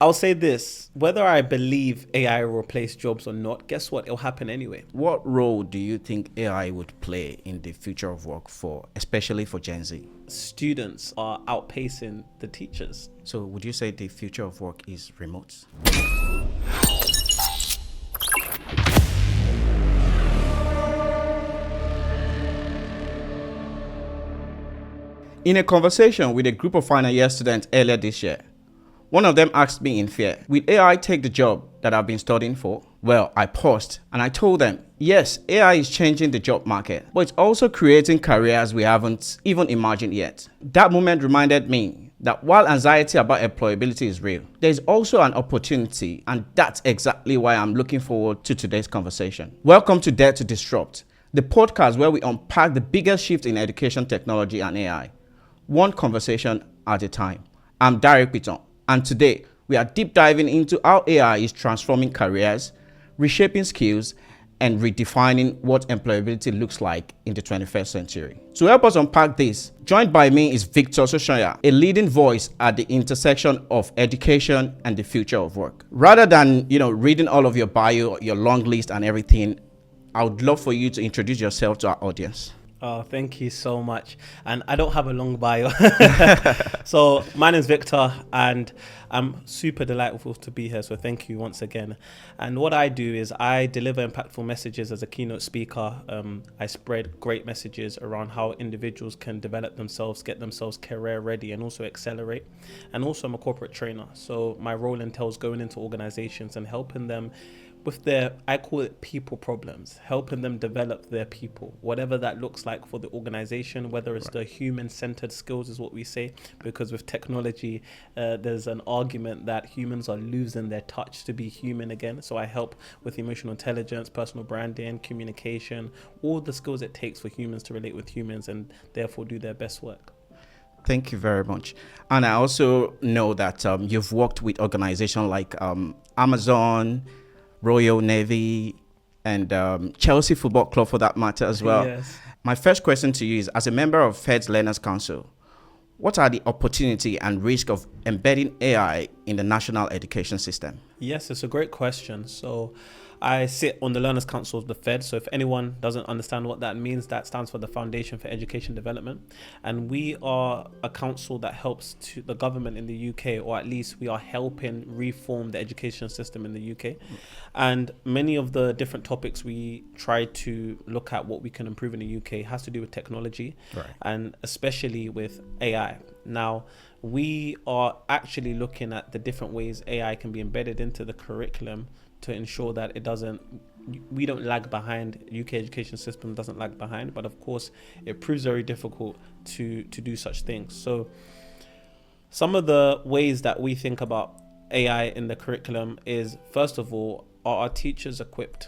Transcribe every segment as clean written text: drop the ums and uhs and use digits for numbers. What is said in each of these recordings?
I'll say this, whether I believe AI will replace jobs or not, guess what? It'll happen anyway. What role do you think AI would play in the future of work especially for Gen Z? Students are outpacing the teachers. So would you say the future of work is remote? In a conversation with a group of final year students earlier this year, one of them asked me in fear, will AI take the job that I've been studying for? Well, I paused and I told them, yes, AI is changing the job market, but it's also creating careers we haven't even imagined yet. That moment reminded me that while anxiety about employability is real, there's also an opportunity, and that's exactly why I'm looking forward to today's conversation. Welcome to Dare to Disrupt, the podcast where we unpack the biggest shift in education technology and AI, one conversation at a time. I'm Pitan. And today, we are deep diving into how AI is transforming careers, reshaping skills, and redefining what employability looks like in the 21st century. To help us unpack this, joined by me is Victor Sosanya, a leading voice at the intersection of education and the future of work. Rather than, reading all of your bio, your long list and everything, I would love for you to introduce yourself to our audience. Oh, thank you so much. And I don't have a long bio. So my name is Victor and I'm super delightful to be here. So thank you once again. And what I do is I deliver impactful messages as a keynote speaker. I spread great messages around how individuals can develop themselves, get themselves career ready, and also accelerate. And also I'm a corporate trainer. So my role entails going into organizations and helping them with their, I call it people problems, helping them develop their people, whatever that looks like for the organization, whether it's the human-centered skills is what we say, because with technology, there's an argument that humans are losing their touch to be human again. So I help with emotional intelligence, personal branding, communication, all the skills it takes for humans to relate with humans and therefore do their best work. Thank you very much. And I also know that you've worked with organizations like Amazon, Royal Navy, and Chelsea Football Club for that matter as well. Yes. My first question to you is, as a member of Fed's Learners Council, what are the opportunity and risk of embedding AI in the national education system? Yes, it's a great question. So I sit on the Learners Council of the Fed. So if anyone doesn't understand what that means, that stands for the Foundation for Education Development. And we are a council that helps to the government in the UK, or at least we are helping reform the education system in the UK. And many of the different topics we try to look at what we can improve in the UK has to do with technology, and especially with AI. Now, we are actually looking at the different ways AI can be embedded into the curriculum to ensure that we don't lag behind. UK education system doesn't lag behind, but of course it proves very difficult to do such things. So some of the ways that we think about AI in the curriculum is, first of all, are our teachers equipped?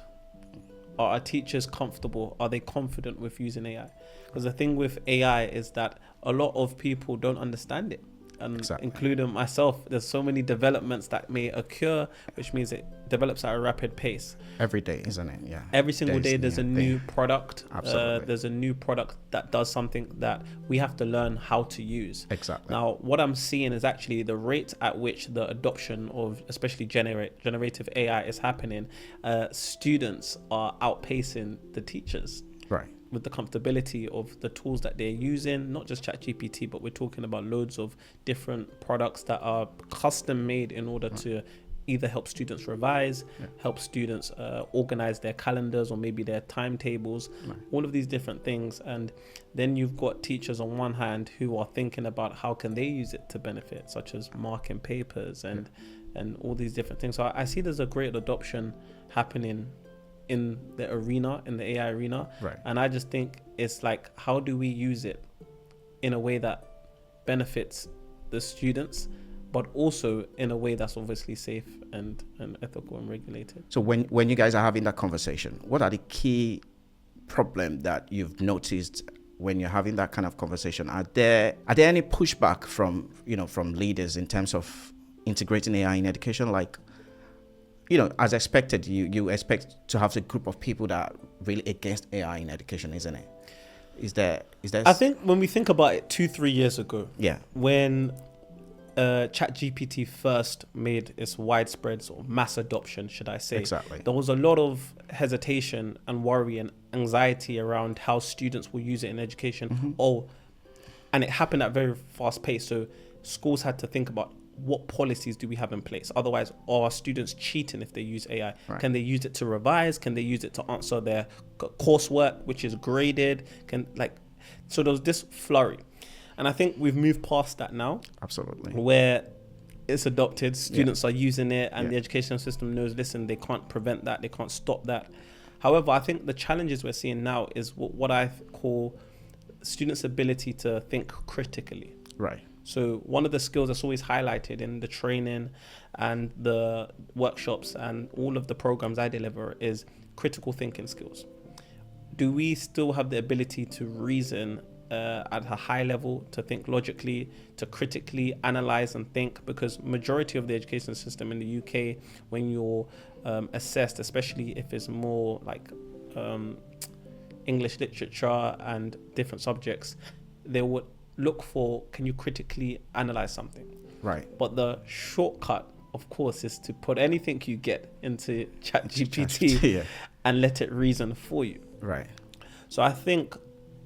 Are our teachers comfortable? Are they confident with using AI? Because the thing with AI is that a lot of people don't understand it. And including myself, there's so many developments that may occur, which means it develops at a rapid pace. Every day, isn't it? Yeah. Every single day, there's a new product. Absolutely. There's a new product that does something that we have to learn how to use. Exactly. Now, what I'm seeing is actually the rate at which the adoption of especially generative AI is happening. Students are outpacing the teachers. Right. With the comfortability of the tools that they're using, not just ChatGPT, but we're talking about loads of different products that are custom made in order to either help students revise, help students organize their calendars or maybe their timetables, all of these different things. And then you've got teachers on one hand who are thinking about how can they use it to benefit, such as marking papers and all these different things. So I see there's a great adoption happening in the arena, in the AI arena. Right. And I just think it's like, how do we use it in a way that benefits the students, but also in a way that's obviously safe and ethical and regulated? So when you guys are having that conversation, what are the key problems that you've noticed when you're having that kind of conversation? Are there any pushback from leaders in terms of integrating AI in education? Like, as expected, you expect to have a group of people that are really against AI in education, isn't it? Is there? I think when we think about it 2-3 years ago, when ChatGPT first made its widespread sort of mass adoption, should I say. Exactly. There was a lot of hesitation and worry and anxiety around how students will use it in education. And it happened at very fast pace. So schools had to think about, what policies do we have in place? Otherwise, are our students cheating if they use AI? Right. Can they use it to revise? Can they use it to answer their coursework, which is graded? So there was this flurry. And I think we've moved past that now. Absolutely. Where it's adopted, students are using it, and the education system knows, listen, they can't prevent that, they can't stop that. However, I think the challenges we're seeing now is what I call students' ability to think critically. Right. So one of the skills that's always highlighted in the training and the workshops and all of the programs I deliver is critical thinking skills. Do we still have the ability to reason at a high level, to think logically, to critically analyze and think? Because majority of the education system in the UK, when you're assessed, especially if it's more like English literature and different subjects, they would look for, can you critically analyze something? Right. But the shortcut, of course, is to put anything you get into ChatGPT and let it reason for you. Right. So I think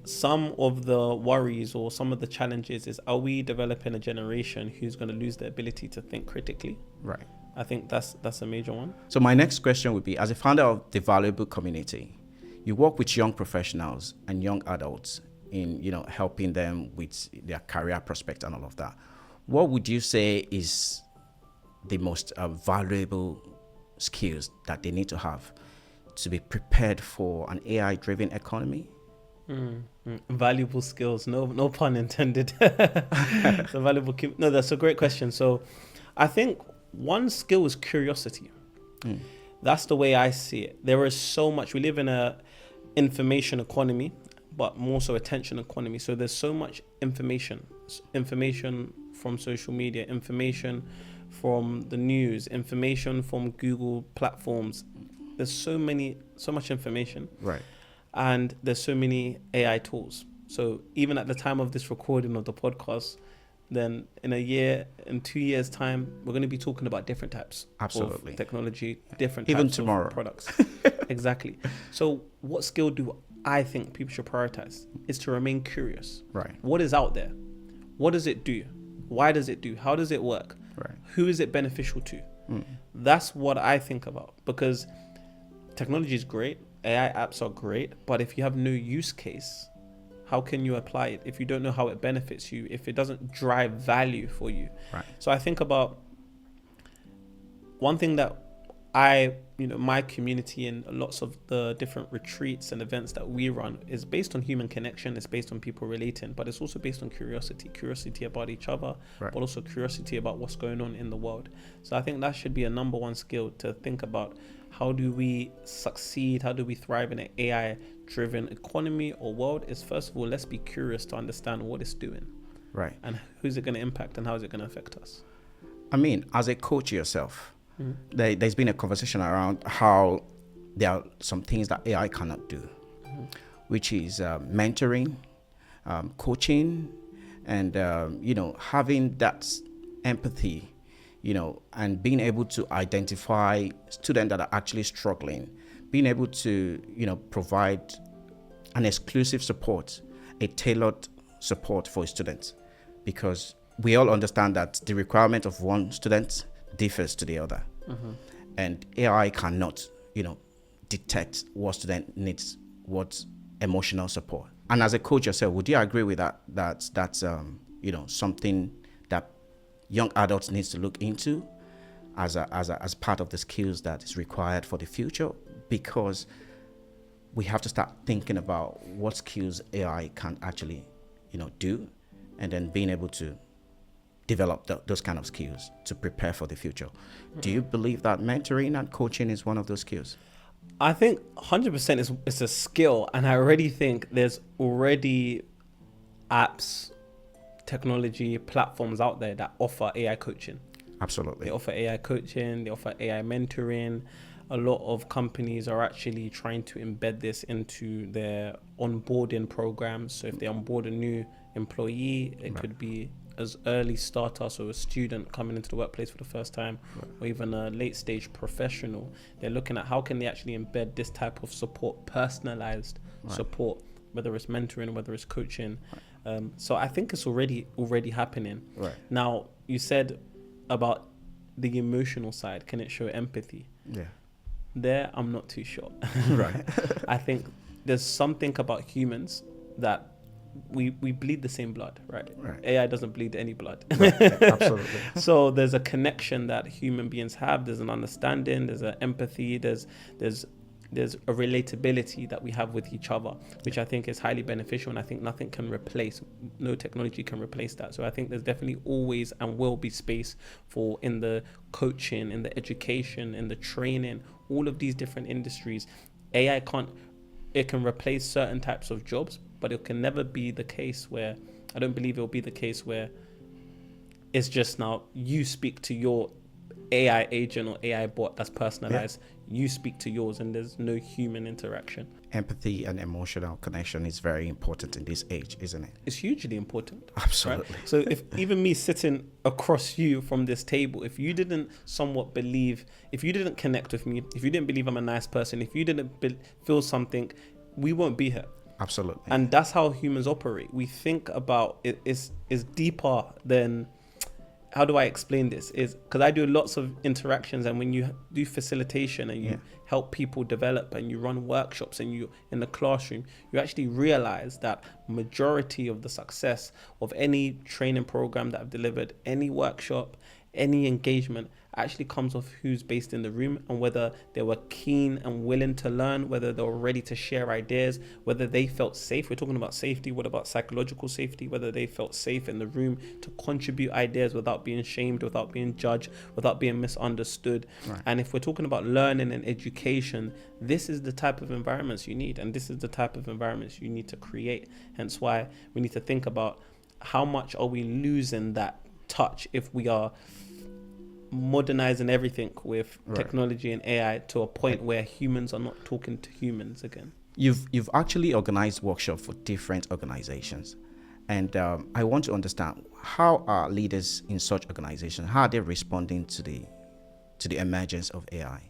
some of the worries or some of the challenges is, are we developing a generation who's going to lose the ability to think critically? Right. I think that's a major one. So my next question would be, as a founder of the Valuable Community, you work with young professionals and young adults in, helping them with their career prospect and all of that. What would you say is the most valuable skills that they need to have to be prepared for an AI-driven economy? Valuable skills, no pun intended. So valuable. No, that's a great question. So I think one skill is curiosity. That's the way I see it. There is so much. We live in a information economy, but more so attention economy. So there's so much information from social media, information from the news, information from Google platforms. There's so much information. Right. And there's so many AI tools. So even at the time of this recording of the podcast, then in 2 years time, we're going to be talking about different types of technology, different even types tomorrow of products. Exactly. So what skill do I think people should prioritize is to remain curious. Right. What is out there? What does it do? Why does it do? How does it work? Right. Who is it beneficial to? That's what I think about, because technology is great. AI apps are great, but if you have no use case, how can you apply it if you don't know how it benefits you, if it doesn't drive value for you? Right. So I think about one thing that my community and lots of the different retreats and events that we run is based on human connection. It's based on people relating, but it's also based on curiosity about each other, right, but also curiosity about what's going on in the world. So I think that should be a number one skill to think about. How do we succeed? How do we thrive in an AI-driven economy or world? Is first of all, let's be curious to understand what it's doing. Right. And who's it going to impact and how is it going to affect us? I mean, as a coach yourself, there's been a conversation around how there are some things that AI cannot do, which is mentoring, coaching, and, having that empathy, and being able to identify students that are actually struggling, being able to, provide an exclusive support, a tailored support for students, because we all understand that the requirement of one student differs to the other. And AI cannot, detect what student needs, what emotional support. And as a coach yourself, would you agree with that? That's something that young adults needs to look into as part of the skills that is required for the future, because we have to start thinking about what skills AI can actually, do, and then being able to develop those kind of skills to prepare for the future. Do you believe that mentoring and coaching is one of those skills? I think 100% it's a skill, and I already think there's already apps, technology platforms out there that offer AI coaching. Absolutely. They offer AI coaching, they offer AI mentoring. A lot of companies are actually trying to embed this into their onboarding programs. So if they onboard a new employee, it could be as early starter, so a student coming into the workplace for the first time, or even a late stage professional, they're looking at how can they actually embed this type of support, personalized support, whether it's mentoring, whether it's coaching. So I think it's already happening. Right. Now, you said about the emotional side, can it show empathy? Yeah. There, I'm not too sure. Right. I think there's something about humans that we bleed the same blood, right? AI doesn't bleed any blood. Right. Absolutely. So there's a connection that human beings have. There's an understanding. There's an empathy. There's a relatability that we have with each other, which I think is highly beneficial. And I think no technology can replace that. So I think there's definitely always and will be space for, in the coaching, in the education, in the training, all of these different industries. AI it can replace certain types of jobs, but it can never be the case where, I don't believe it will be the case where it's just now you speak to your AI agent or AI bot that's personalized. You speak to yours and there's no human interaction. Empathy and emotional connection is very important in this age, isn't it? It's hugely important. Absolutely. Right? So if even me sitting across you from this table, if you didn't somewhat believe, if you didn't connect with me, if you didn't believe I'm a nice person, if you didn't feel something, we won't be here. Absolutely. And that's how humans operate. We think about it is deeper than, how do I explain this? Is because I do lots of interactions, and when you do facilitation and you help people develop and you run workshops and you in the classroom, you actually realize that majority of the success of any training program that I've delivered, any workshop, any engagement actually comes off who's based in the room and whether they were keen and willing to learn, whether they were ready to share ideas, whether they felt safe. We're talking about safety. What about psychological safety? Whether they felt safe in the room to contribute ideas without being shamed, without being judged, without being misunderstood. Right. And if we're talking about learning and education, this is the type of environments you need, and this is the type of environments you need to create. Hence why we need to think about how much are we losing that touch if we are modernizing everything with technology and AI to a point where humans are not talking to humans again. You've actually organized workshops for different organizations, and I want to understand, how are leaders in such organizations, how are they responding to the emergence of AI?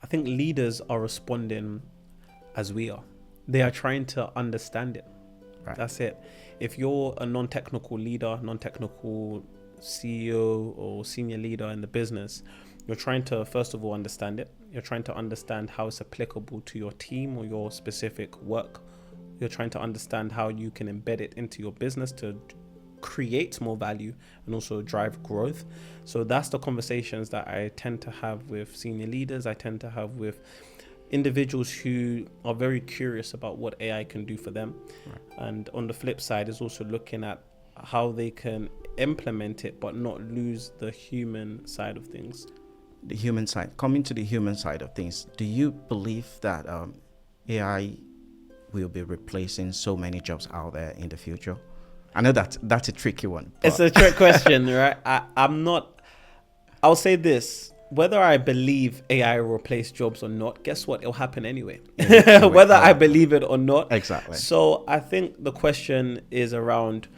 I think leaders are responding as we are. They are trying to understand it. Right. That's it. If you're a non-technical leader, non-technical CEO or senior leader in the business, you're trying to first of all understand it. You're trying to understand how it's applicable to your team or your specific work. You're trying to understand how you can embed it into your business to create more value and also drive growth. So that's the conversations that I tend to have with senior leaders. I tend to have with individuals who are very curious about what AI can do for them. Right. And on the flip side is also looking at how they can implement it but not lose the human side of things. The human side. Coming to the human side of things, do you believe that AI will be replacing so many jobs out there in the future? I know that's a tricky one. It's a trick question, right? I'll say this. Whether I believe AI will replace jobs or not, guess what? It'll happen anyway. Whether I believe it or not. Exactly. So I think the question is around,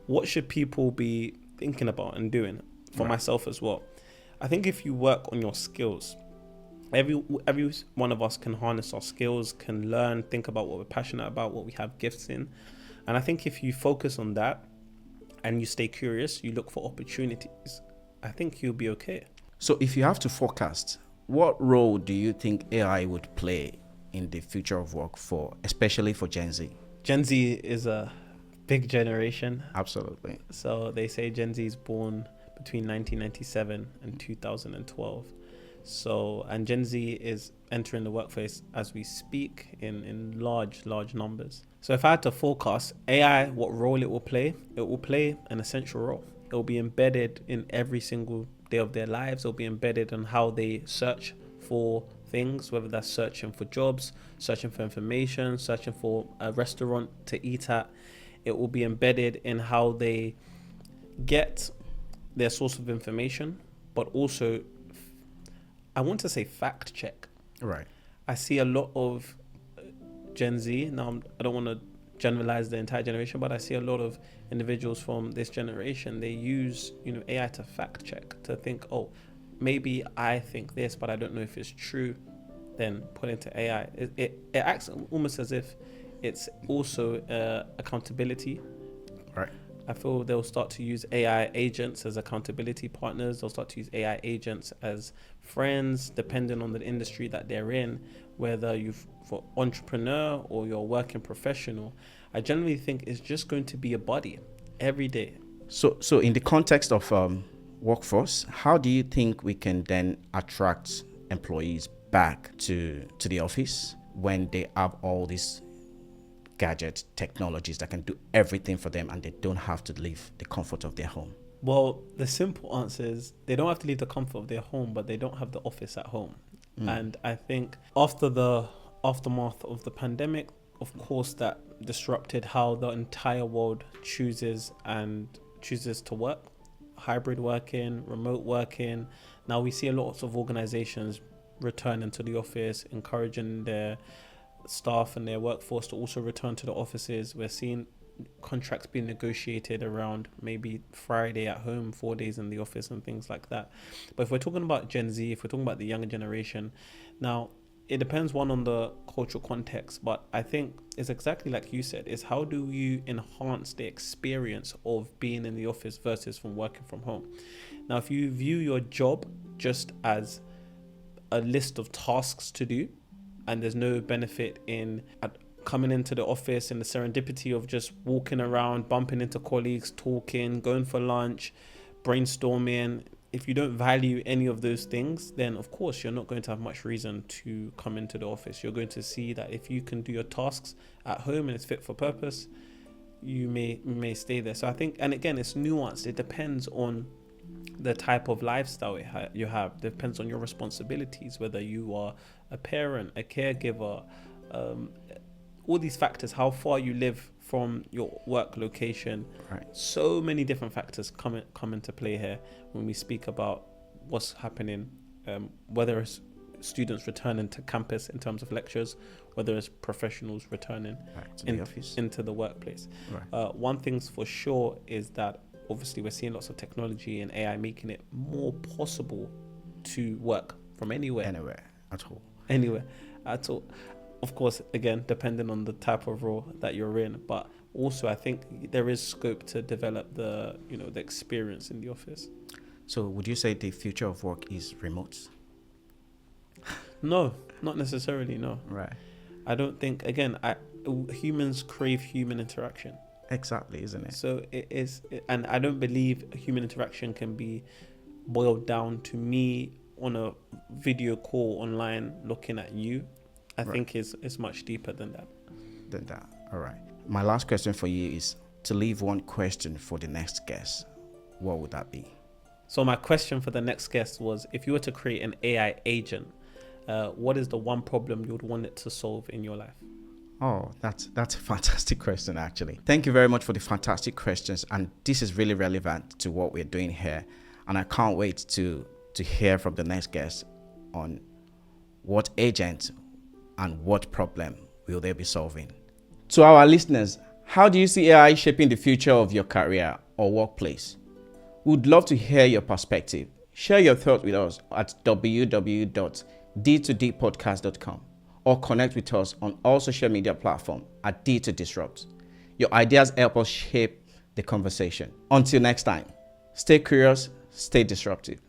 what should people be thinking about and doing? For myself as well. I think if you work on your skills, every one of us can harness our skills, can learn, think about what we're passionate about, what we have gifts in. And I think if you focus on that and you stay curious, you look for opportunities, I think you'll be okay. So if you have to forecast, what role do you think AI would play in the future of work, especially for Gen Z? Gen Z is a big generation. Absolutely. So they say Gen Z is born between 1997 and 2012. So, and Gen Z is entering the workforce as we speak in large numbers. So if I had to forecast AI, what role it will play an essential role. It will be embedded in every single day of their lives. It will be embedded in how they search for things, whether that's searching for jobs, searching for information, searching for a restaurant to eat at. It will be embedded in how they get their source of information, but also, I want to say fact check. Right. I see a lot of Gen Z, now I don't want to generalize the entire generation, but I see a lot of individuals from this generation, they use, AI to fact check, to think, oh, maybe I think this, but I don't know if it's true. Then put into AI. It acts almost as if it's also accountability. Right. I feel they'll start to use AI agents as accountability partners. They'll start to use AI agents as friends, depending on the industry that they're in, whether you're for entrepreneur or you're a working professional. I generally think it's just going to be a buddy every day. So in the context of workforce, how do you think we can then attract employees back to the office when they have all these gadget technologies that can do everything for them and they don't have to leave the comfort of their home? Well, the simple answer is they don't have to leave the comfort of their home, but they don't have the office at home. And I think after the aftermath of the pandemic, of course, that disrupted how the entire world chooses to work. Hybrid working, remote working. Now we see a lot of organizations returning to the office, encouraging their staff and their workforce to also return to the offices. We're seeing contracts being negotiated around maybe Friday at home, 4 days in the office and things like that. But if we're talking about Gen Z, if we're talking about the younger generation, now it depends on the cultural context, but I think it's exactly like you said, is how do you enhance the experience of being in the office versus from working from home? Now, if you view your job just as a list of tasks to do, and there's no benefit in coming into the office and the serendipity of just walking around, bumping into colleagues, talking, going for lunch, brainstorming. If you don't value any of those things, then of course you're not going to have much reason to come into the office. You're going to see that if you can do your tasks at home and it's fit for purpose, you may stay there. So I think, and again, it's nuanced. It depends on the type of lifestyle you have. It depends on your responsibilities, whether you are a parent, a caregiver, all these factors, how far you live from your work location. Right. So many different factors come into play here when we speak about what's happening, whether it's students returning to campus in terms of lectures, whether it's professionals returning into the workplace. Right. One thing's for sure is that obviously we're seeing lots of technology and AI making it more possible to work from anywhere at all. Of course, again, depending on the type of role that you're in, but also I think there is scope to develop the experience in the office. So would you say the future of work is remote? No, not necessarily, no. Right. I don't think, again, humans crave human interaction. Exactly, isn't it? So it is, and I don't believe human interaction can be boiled down to me on a video call online looking at you. I think it's much deeper than that. All right. My last question for you is to leave one question for the next guest. What would that be? So my question for the next guest was, if you were to create an AI agent, what is the one problem you would want it to solve in your life? Oh, that's a fantastic question, actually. Thank you very much for the fantastic questions. And this is really relevant to what we're doing here. And I can't wait to hear from the next guest on what agent and what problem will they be solving. To our listeners, how do you see AI shaping the future of your career or workplace? We'd love to hear your perspective. Share your thoughts with us at www.d2dpodcast.com or connect with us on all social media platforms at D2Disrupt. Your ideas help us shape the conversation. Until next time, stay curious, stay disruptive.